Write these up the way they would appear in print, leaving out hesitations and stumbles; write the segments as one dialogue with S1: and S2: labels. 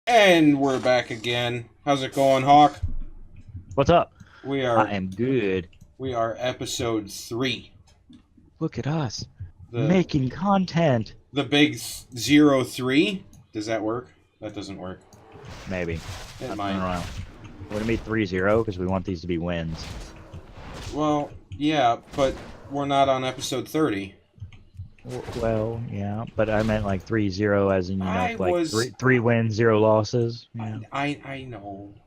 S1: And we're back again. How's it going, Hawke?
S2: What's up?
S1: We
S2: I
S1: are
S2: am good.
S1: we are episode 3.
S2: Look at us
S1: The
S2: making content.
S1: the big 03. Does that work? That doesn't work.
S2: Maybe.
S1: It
S2: I don't
S1: might.
S2: know. Would it be 3-0? Because we want these to be wins.
S1: Well, yeah, but we're not on episode 30.
S2: Well, yeah, but I meant like 3-0 as in,
S1: I
S2: like
S1: was
S2: three wins, 0 losses.
S1: I,
S2: Yeah.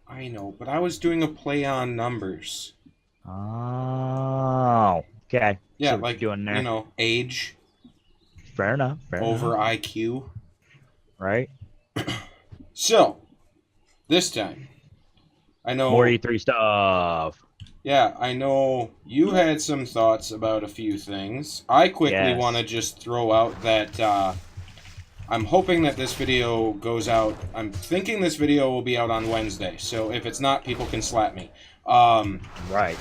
S1: I know, but I was doing a play on numbers.
S2: Oh, okay.
S1: Yeah,
S2: See what
S1: like,
S2: you're doing there.
S1: age
S2: Fair enough. Fair enough.
S1: over IQ.
S2: Right?
S1: So, this time, I
S2: More
S1: know
S2: E3 stuff.
S1: Yeah, I know you had some thoughts about a few things. I quickly want to
S2: Yes.
S1: just throw out that I'm hoping that this video goes out. I'm thinking this video will be out on Wednesday, so if it's not, people can slap me. Um,
S2: Right.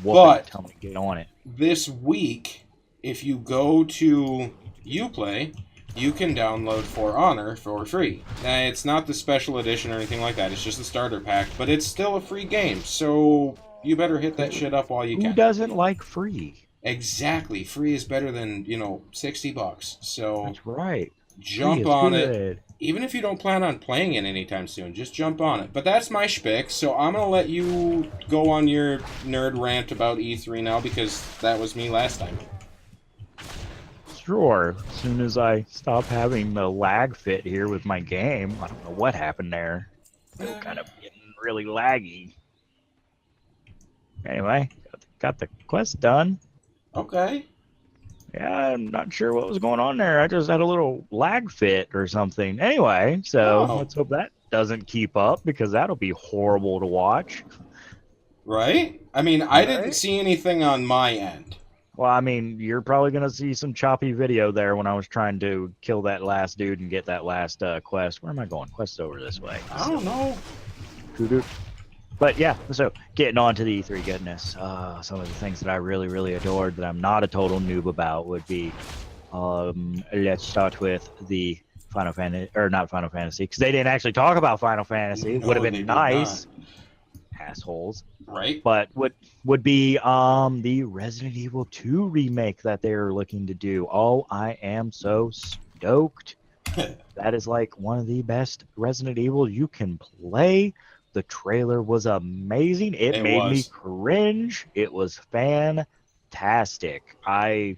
S2: Whoop it.
S1: but
S2: Tell me to get on it.
S1: this week, if you go to Uplay, you can download For Honor for free. Now, it's not the special edition or anything like that, it's just the starter pack, but it's still a free game, so you better hit that shit up while you
S2: Who
S1: can.
S2: doesn't like free?
S1: Exactly. Free is better than, $60. So
S2: That's right. Free
S1: jump
S2: is
S1: on it.
S2: good.
S1: Even if you don't plan on playing it anytime soon, just jump on it. But that's my shtick, so I'm gonna let you go on your nerd rant about E3 now because that was me last time.
S2: Sure. As soon as I stop having the lag fit here with my game, I don't know what happened there. Still kind of getting really laggy. Anyway, got the quest done.
S1: Okay.
S2: Yeah, I'm not sure what was going on there. I just had a little lag fit or something. Anyway, so
S1: Oh,
S2: let's hope that doesn't keep up because that'll be horrible to watch.
S1: right? I mean, I didn't
S2: Right?
S1: see anything on my end.
S2: Well, I mean, you're probably going to see some choppy video there when I was trying to kill that last dude and get that last quest. Where am I going? Quest over this way.
S1: I don't know.
S2: But yeah, so getting on to the E3 goodness. Some of the things that I really, really adored that I'm not a total noob about would be, let's start with the Final Fantasy, or not Final Fantasy, because they didn't actually talk about Final Fantasy. Would have
S1: No, they
S2: been
S1: did not.
S2: nice, assholes.
S1: Right?
S2: But would be the Resident Evil 2 remake that they're looking to do. Oh, I am so stoked. That is like one of the best Resident Evil you can play. The trailer was amazing. It
S1: It
S2: made me
S1: was.
S2: cringe. It was fantastic. I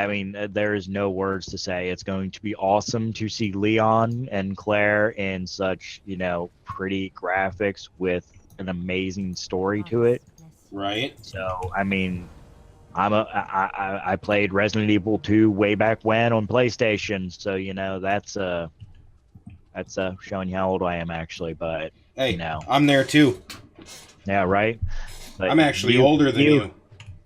S2: mean, there is no words to say. It's going to be awesome to see Leon and Claire in such, pretty graphics with an amazing story to it.
S1: Right?
S2: So, I mean, I played Resident Evil 2 way back when on PlayStation. So, that's showing you how old I am actually, but
S1: Hey, I'm there too.
S2: yeah, right. But
S1: I'm actually older than you.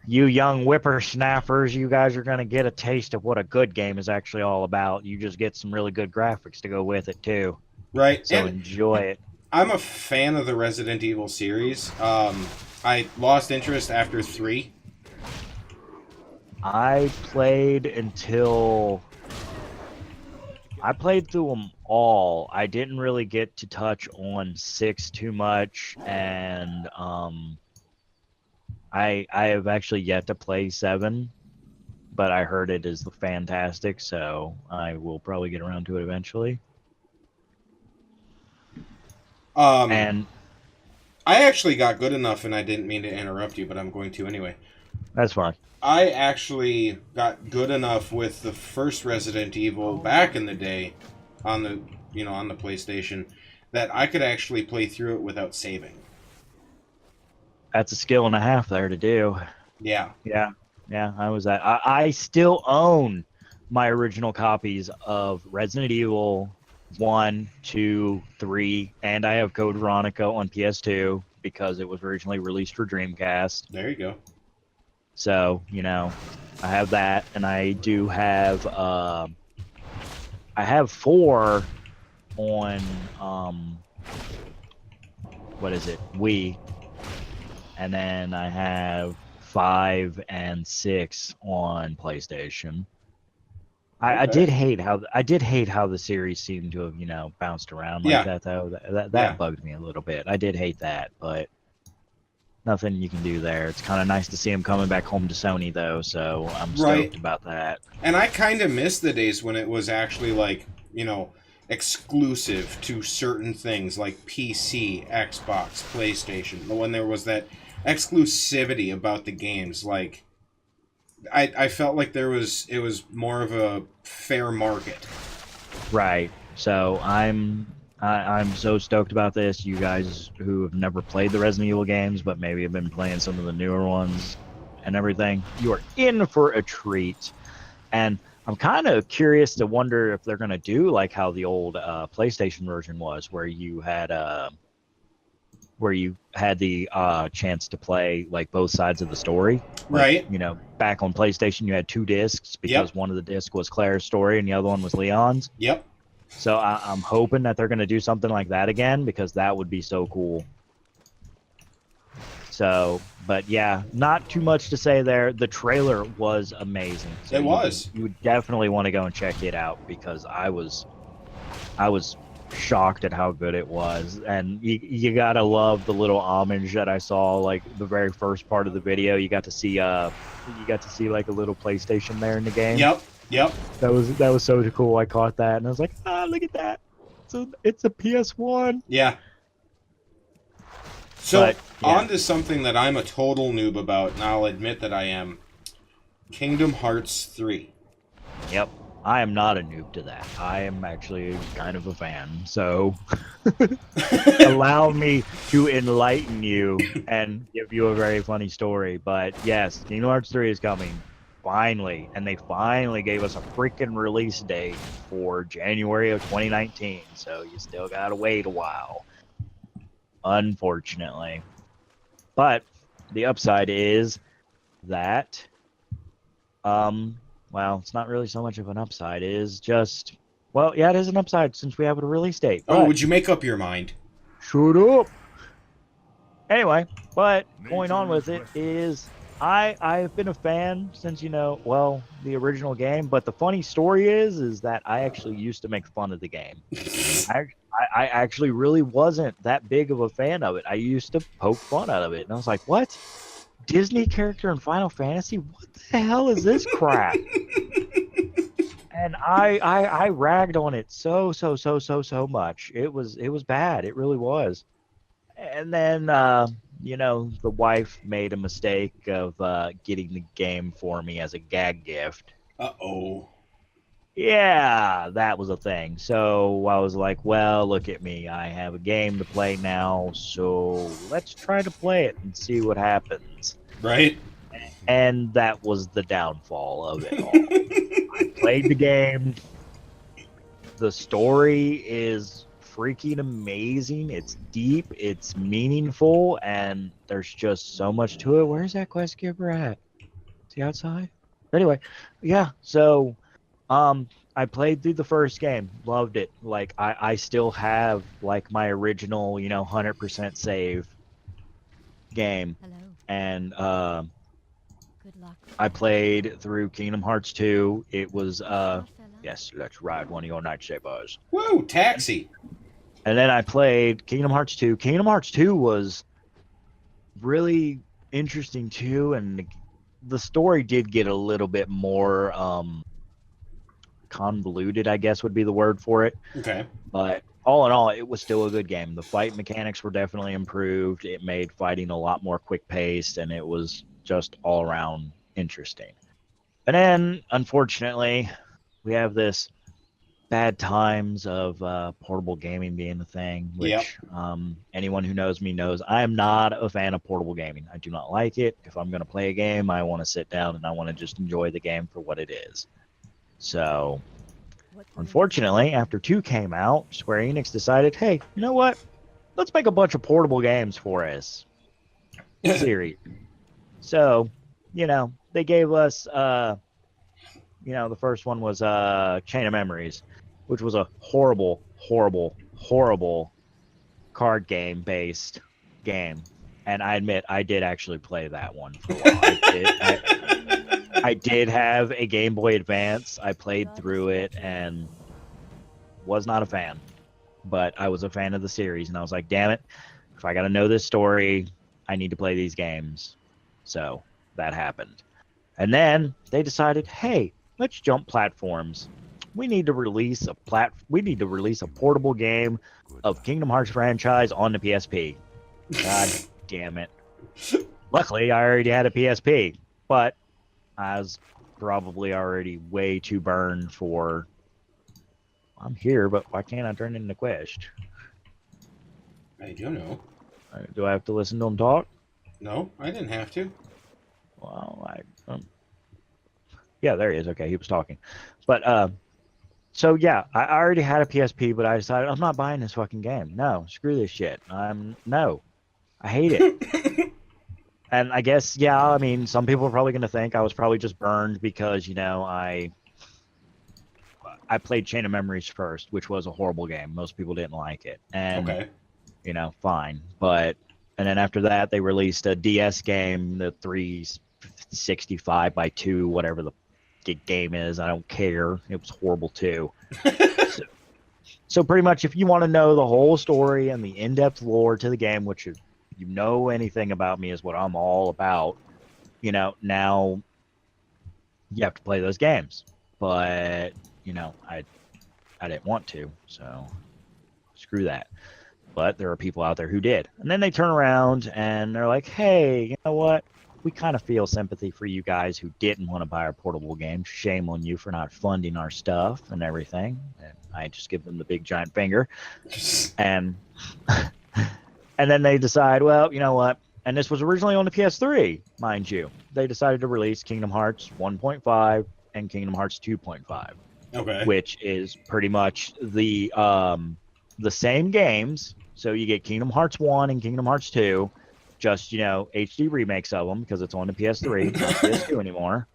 S2: you young whippersnappers, you guys are gonna get a taste of what a good game is actually all about. You just get some really good graphics to go with it too.
S1: Right?
S2: So
S1: And
S2: enjoy it.
S1: I'm a fan of the Resident Evil series. I lost interest after 3.
S2: I played through them all. I didn't really get to touch on 6 too much, and I have actually yet to play 7, but I heard it is fantastic, so I will probably get around to it eventually.
S1: Um,
S2: And
S1: I actually got good enough, and I didn't mean to interrupt you, but I'm going to anyway.
S2: that's fine.
S1: I actually got good enough with the first Resident Evil back in the day on the PlayStation that I could actually play through it without saving.
S2: That's a skill and a half there to do.
S1: Yeah.
S2: Yeah, yeah, I was at. I still own my original copies of Resident Evil 1, 2, 3, and I have Code Veronica on PS2 because it was originally released for Dreamcast.
S1: There you go.
S2: So, I have that, and I do have I have 4 on what is it? Wii. And then I have 5 and 6 on PlayStation. I
S1: Okay.
S2: did hate how the series seemed to have, bounced around like
S1: Yeah.
S2: that though. That
S1: Yeah.
S2: bugged me a little bit. I did hate that, but nothing you can do there. It's kind of nice to see him coming back home to Sony though, so I'm
S1: Right.
S2: stoked about that.
S1: And I kind of miss the days when it was actually like, exclusive to certain things like PC, Xbox, PlayStation. When there was that exclusivity about the games, like I felt like it was more of a fair market.
S2: Right. So I'm so stoked about this. You guys who have never played the Resident Evil games, but maybe have been playing some of the newer ones and everything, you are in for a treat. And I'm kind of curious to wonder if they're gonna do like how the old PlayStation version was, where you had the chance to play like both sides of the story. Like,
S1: Right.
S2: back on PlayStation, you had two discs
S1: Yep.
S2: because one of the discs was Claire's story and the other one was Leon's.
S1: Yep.
S2: So I'm hoping that they're going to do something like that again because that would be so cool. So, but yeah, not too much to say there. The trailer was amazing. So
S1: It was.
S2: you would definitely want to go and check it out because I was shocked at how good it was. And you gotta love the little homage that I saw, like the very first part of the video. You got to see like a little PlayStation there in the game.
S1: Yep. Yep.
S2: That was so cool. I caught that and I was like, look at that. It's a PS1.
S1: Yeah. So,
S2: But, yeah.
S1: on to something that I'm a total noob about, and I'll admit that I am. Kingdom Hearts 3.
S2: Yep. I am not a noob to that. I am actually kind of a fan. So allow me to enlighten you and give you a very funny story. But yes, Kingdom Hearts 3 is coming. Finally. And they finally gave us a freaking release date for January of 2019. So you still gotta wait a while. Unfortunately. But the upside is that well, it's not really so much of an upside. It is just, well, yeah, it is an upside since we have a release date.
S1: Oh, would you make up your mind?
S2: Shut up. Anyway, but going on with it is I've been a fan since, well, the original game. But the funny story is that I actually used to make fun of the game. I actually really wasn't that big of a fan of it. I used to poke fun out of it, and I was like, what? Disney character in Final Fantasy? What the hell is this crap? And I ragged on it so much. It was bad. It really was. And then the wife made a mistake of getting the game for me as a gag gift.
S1: Uh-oh.
S2: Yeah, that was a thing. So I was like, well, look at me. I have a game to play now, so let's try to play it and see what happens.
S1: Right?
S2: And that was the downfall of it all. I played the game. The story is freaking amazing. It's deep, it's meaningful, and there's just so much to it. Where's that quest giver at? Is he outside? Anyway, yeah, so I played through the first game, loved it. Like I still have like my original, 100% save game.
S3: Hello.
S2: And
S3: Good luck.
S2: I played through Kingdom Hearts 2. It was
S3: Fella.
S2: yes, let's ride one of your lightsabers.
S1: Woo, taxi.
S2: And then I played Kingdom Hearts 2. Kingdom Hearts 2 was really interesting too, and the story did get a little bit more convoluted, I guess would be the word for it.
S1: Okay.
S2: But all in all, it was still a good game. The fight mechanics were definitely improved. It made fighting a lot more quick-paced, and it was just all around interesting. And then, unfortunately, we have this bad times of portable gaming being the thing, which
S1: Yep.
S2: Anyone who knows me knows I am not a fan of portable gaming. I do not like it. If I'm going to play a game, I want to sit down and I want to just enjoy the game for what it is. So, unfortunately, after 2 came out, Square Enix decided, hey, you know what? Let's make a bunch of portable games for us. Series. So, they gave us, the first one was Chain of Memories, which was a horrible card game based game. And I admit, I did actually play that one for a while. I did have a Game Boy Advance. I played through it and was not a fan. But I was a fan of the series, and I was like, damn it, if I got to know this story, I need to play these games. So that happened. And then they decided, hey, let's jump platforms. We need to release a portable game of Kingdom Hearts franchise on the PSP. God damn it. Luckily, I already had a PSP, but I was probably already way too burned for. I'm here, but why can't I turn into Quest?
S1: I don't know.
S2: Do I have to listen to him talk?
S1: No, I didn't have to.
S2: Well, yeah, there he is. Okay, he was talking. But so yeah, I already had a PSP, but I decided I'm not buying this fucking game. No, screw this shit. No, I hate it. And I guess I mean, some people are probably going to think I was probably just burned because I played Chain of Memories first, which was a horrible game. Most people didn't like it, and
S1: Okay.
S2: fine. But and then after that, they released a DS game, the 365 by 2, whatever the game is. I don't care. It was horrible too. So pretty much, if you want to know the whole story and the in-depth lore to the game, which if you know anything about me is what I'm all about, now you have to play those games. But I didn't want to, so screw that. But there are people out there who did. And then they turn around and they're like, hey, you know what? We kind of feel sympathy for you guys who didn't want to buy our portable game. Shame on you for not funding our stuff and everything. And I just give them the big giant finger. And and then they decide, well, you know what? And this was originally on the PS3, mind you. They decided to release Kingdom Hearts 1.5 and Kingdom Hearts 2.5.
S1: Okay.
S2: Which is pretty much the same games. So you get Kingdom Hearts 1 and Kingdom Hearts 2, just HD remakes of them because it's on the PS3, not PS2 anymore.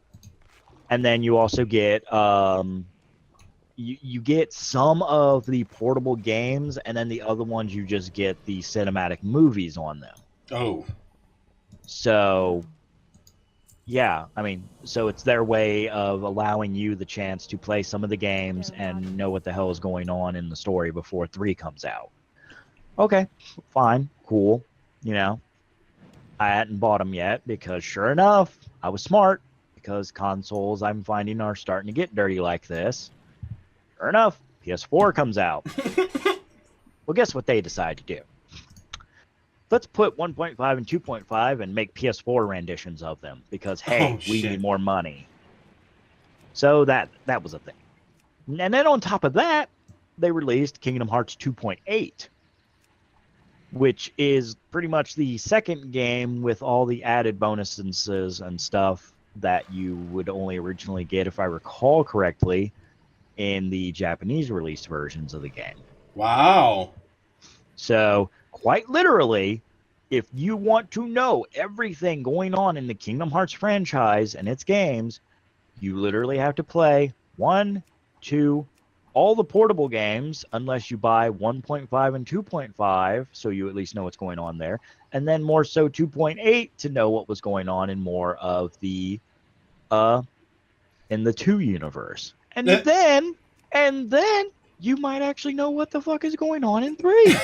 S2: And then you also get you get some of the portable games, and then the other ones you just get the cinematic movies on them.
S1: Oh.
S2: So yeah, I mean, so it's their way of allowing you the chance to play some of the games and know what the hell is going on in the story before 3 comes out. Okay, fine, cool. I hadn't bought them yet because sure enough, I was smart because consoles I'm finding are starting to get dirty like this. Sure enough, PS4 comes out. Well, guess what they decide to do? Let's put 1.5 and 2.5 and make PS4 renditions of them because, hey, we need more money. So that was a thing. And then on top of that, they released Kingdom Hearts 2.8, which is pretty much the second game with all the added bonuses and stuff that you would only originally get, if I recall correctly, in the Japanese released versions of the game.
S1: Wow.
S2: So, quite literally, if you want to know everything going on in the Kingdom Hearts franchise and its games, you literally have to play 1, 2, all the portable games, unless you buy 1.5 and 2.5, so you at least know what's going on there, and then more so 2.8 to know what was going on in more of the in the 2 universe. And then you might actually know what the fuck is going on in 3.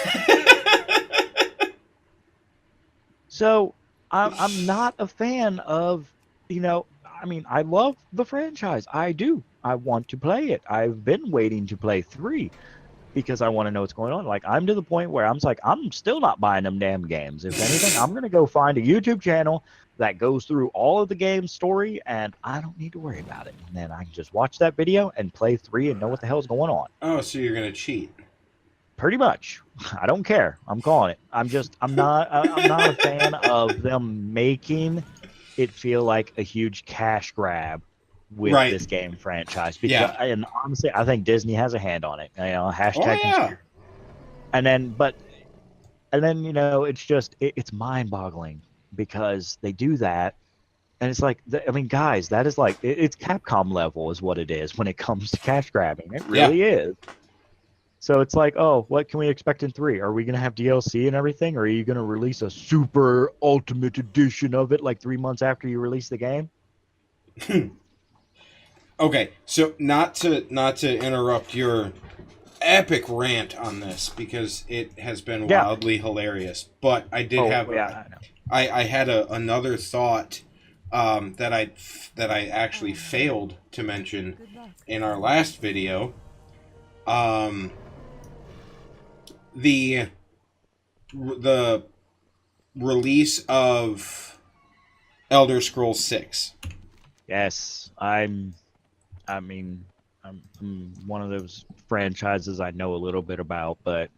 S2: So I'm not a fan of, I mean, I love the franchise. I do. I want to play it. I've been waiting to play 3 because I want to know what's going on. Like, I'm to the point where I'm like, I'm still not buying them damn games. If anything, I'm going to go find a YouTube channel that goes through all of the game's story, and I don't need to worry about it. And then I can just watch that video and play 3 and know what the hell's going on.
S1: Oh, so you're going to cheat.
S2: Pretty much. I don't care. I'm calling it. I'm not a fan of them making it feel like a huge cash grab with this game franchise. Because, and honestly, I think Disney has a hand on it. Hashtag.
S1: Oh, yeah.
S2: And then, it's just, it's mind-boggling because they do that. And it's like, I mean, guys, that is like, it's Capcom level is what it is when it comes to cash grabbing. It really is. So it's like, oh, what can we expect in 3? Are we going to have DLC and everything? Or are you going to release a super ultimate edition of it like 3 months after you release the game?
S1: Okay, so not to interrupt your epic rant on this because it has been
S2: Yeah.
S1: wildly hilarious, but I did
S2: Oh,
S1: have
S2: yeah, I know.
S1: I had another thought that I actually failed to mention
S3: Good luck.
S1: in our last video. Um, the release of Elder Scrolls 6.
S2: Yes, I mean, I'm one of those franchises I know a little bit about, but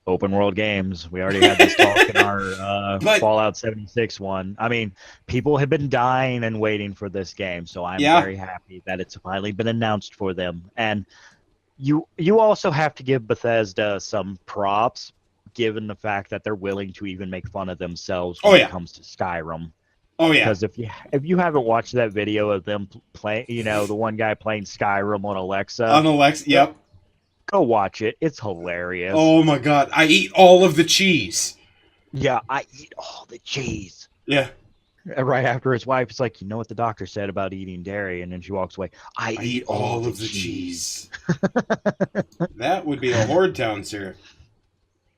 S2: open world games. We already had this talk in our
S1: But
S2: Fallout 76 one. I mean, people have been dying and waiting for this game, so I'm
S1: yeah,
S2: very happy that it's finally been announced for them. And you also have to give Bethesda some props, given the fact that they're willing to even make fun of themselves
S1: oh
S2: when it
S1: yeah,
S2: comes to Skyrim.
S1: oh yeah,
S2: Because if you haven't watched that video of them playing, the one guy playing Skyrim on Alexa,
S1: on Alexa,
S2: go,
S1: yep.
S2: go watch it. It's hilarious.
S1: Oh my god, I eat all of the cheese.
S2: Yeah, I eat all the cheese.
S1: Yeah,
S2: And right after his wife is like, you know what the doctor said about eating dairy, and then she walks away. I
S1: I
S2: eat
S1: eat
S2: all
S1: all
S2: the
S1: of the
S2: cheese.
S1: cheese. That would be a horde town, sir.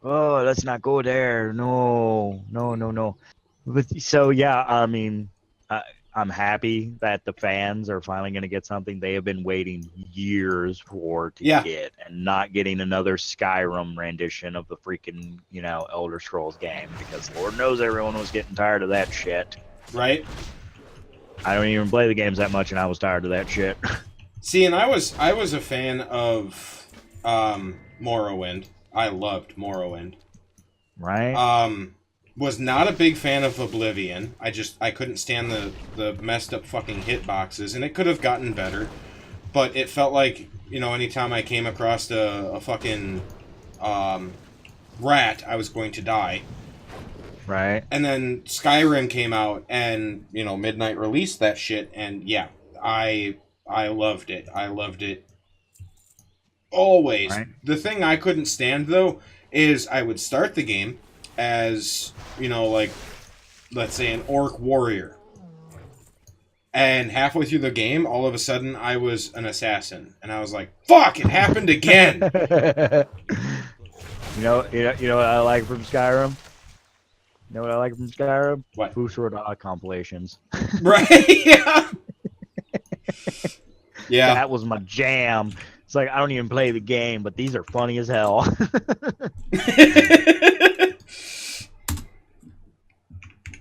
S2: Oh, let's not go there. No, no, no, no. But so yeah, I mean, I, I'm happy that the fans are finally going to get something they have been waiting years for to
S1: Yeah,
S2: get, and not getting another Skyrim rendition of the freaking Elder Scrolls game, because Lord knows everyone was getting tired of that shit.
S1: right.
S2: I don't even play the games that much, and I was tired of that shit.
S1: See, and I was a fan of Morrowind. I loved Morrowind.
S2: Right?
S1: Was not a big fan of Oblivion. I couldn't stand the messed up fucking hitboxes, and it could have gotten better, but it felt like anytime I came across a fucking rat, I was going to die.
S2: Right?
S1: And then Skyrim came out, and Midnight released that shit, and yeah, I loved it. I loved it always.
S2: Right?
S1: The thing I couldn't stand though is I would start the game as like, let's say, an orc warrior, and halfway through the game, all of a sudden I was an assassin, and I was like, "Fuck! It happened again."
S2: You know what I like from Skyrim? You know what I like from Skyrim?
S1: What?
S2: Fusora compilations.
S1: Right? Yeah. Yeah.
S2: That was my jam. It's like I don't even play the game, but these are funny as hell.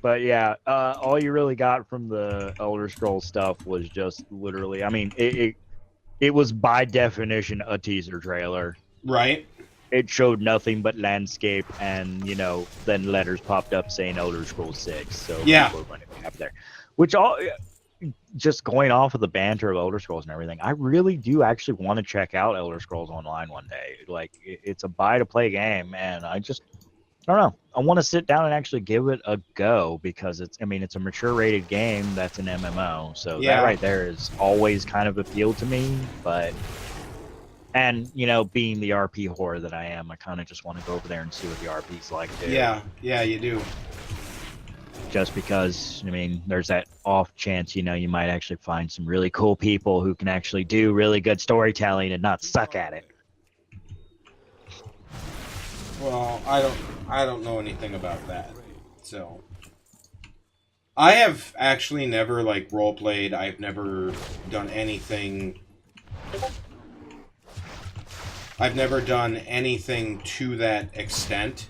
S2: But yeah, all you really got from the Elder Scrolls stuff was just literally. I mean, it was by definition a teaser trailer.
S1: Right.
S2: It showed nothing but landscape, and then letters popped up saying Elder Scrolls 6. So
S1: Yeah.
S2: people are going to be happy there. Which all just going off of the banter of Elder Scrolls and everything, I really do actually want to check out Elder Scrolls Online one day. Like it's a buy to play game, and I don't know. I want to sit down and actually give it a go, because it's a mature rated game that's an MMO. So
S1: Yeah.
S2: that right there is always kind of appealed to me, and being the RP whore that I am, I kind of just want to go over there and see what the RP's like too.
S1: Yeah. Yeah. You do.
S2: Just because, there's that off chance, you might actually find some really cool people who can actually do really good storytelling and not suck at it.
S1: Well, I don't know anything about that. So I have actually never role played. I've never done anything. I've never done anything to that extent.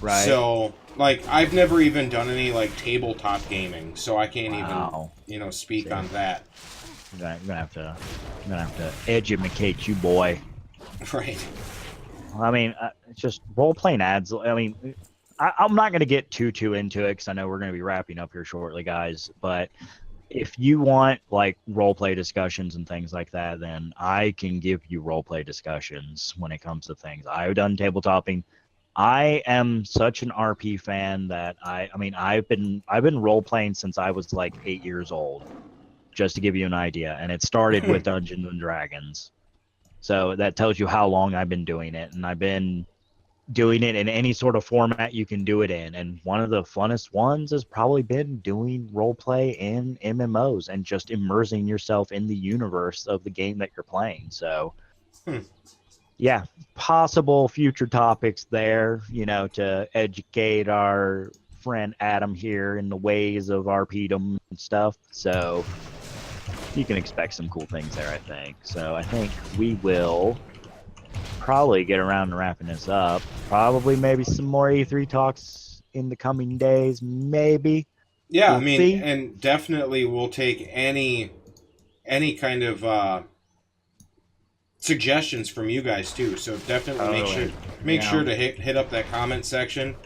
S2: Right.
S1: So I've never even done any tabletop gaming, so I can't even speak on that.
S2: You're gonna have to educate you, boy.
S1: Right.
S2: It's just role playing ads. I'm not gonna get too into it, because I know we're gonna be wrapping up here shortly, guys. But if you want role play discussions and things like that, then I can give you role play discussions when it comes to things. I've done tabletopping. I am such an RP fan that I've been role playing since I was 8 years old, just to give you an idea. And it started with Dungeons and Dragons. So that tells you how long I've been doing it. And I've been doing it in any sort of format you can do it in. And one of the funnest ones has probably been doing role play in MMOs and just immersing yourself in the universe of the game that you're playing. So, yeah, possible future topics there, to educate our friend Adam here in the ways of RPdom and stuff. So, you can expect some cool things there, I think. So, I think we will probably get around to wrapping this up. Probably maybe some more E3 talks in the coming days, maybe.
S1: Yeah,
S2: We'll see.
S1: and definitely we'll take any kind of suggestions from you guys too. So definitely make sure to hit up that comment section.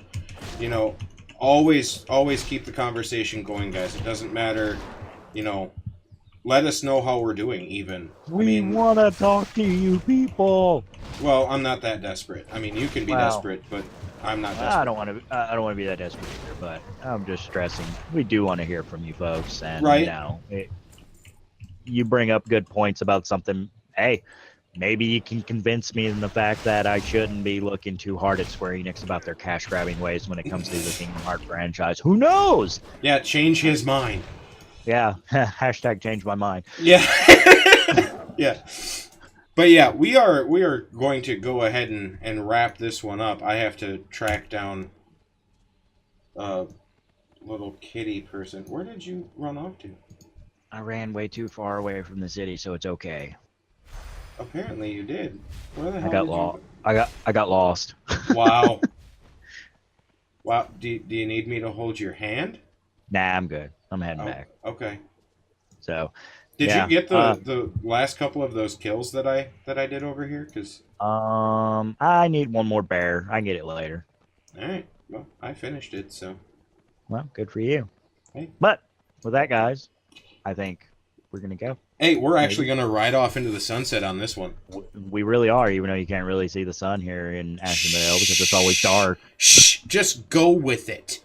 S1: Always keep the conversation going, guys. It doesn't matter, let us know how we're doing even.
S2: We want to talk to you people.
S1: Well, I'm not that desperate. You can be desperate, but I'm not desperate.
S2: I don't want to be that desperate either, but I'm just stressing. We do want to hear from you folks, and you bring up good points about something. Hey, maybe you can convince me in the fact that I shouldn't be looking too hard at Square Enix about their cash grabbing ways when it comes to the Kingdom Hearts franchise. Who knows?
S1: Yeah, change his mind.
S2: Yeah, hashtag change my mind.
S1: Yeah. Yeah. But yeah, we are going to go ahead and wrap this one up. I have to track down a little kitty person. Where did you run off to?
S2: I ran way too far away from the city, so it's okay.
S1: Apparently you did. Where the hell
S2: I got
S1: did
S2: lost.
S1: you...
S2: I got lost.
S1: Wow. Wow. Do you need me to hold your hand?
S2: Nah, I'm good. I'm heading back.
S1: Okay.
S2: So,
S1: did you get the last couple of those kills that I did over here?
S2: I need one more bear. I can get it later.
S1: All right. Well, I finished it, so.
S2: Well, good for you.
S1: Hey.
S2: But with that, guys, I think we're gonna go.
S1: Hey, we're actually gonna ride off into the sunset on this one.
S2: We really are, even though you can't really see the sun here in Ashtonville because it's always dark.
S1: Shh! Just go with it.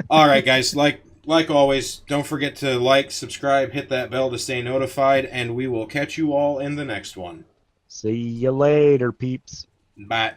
S1: All right, guys. Like always, don't forget to like, subscribe, hit that bell to stay notified, and we will catch you all in the next one.
S2: See you later, peeps.
S1: Bye.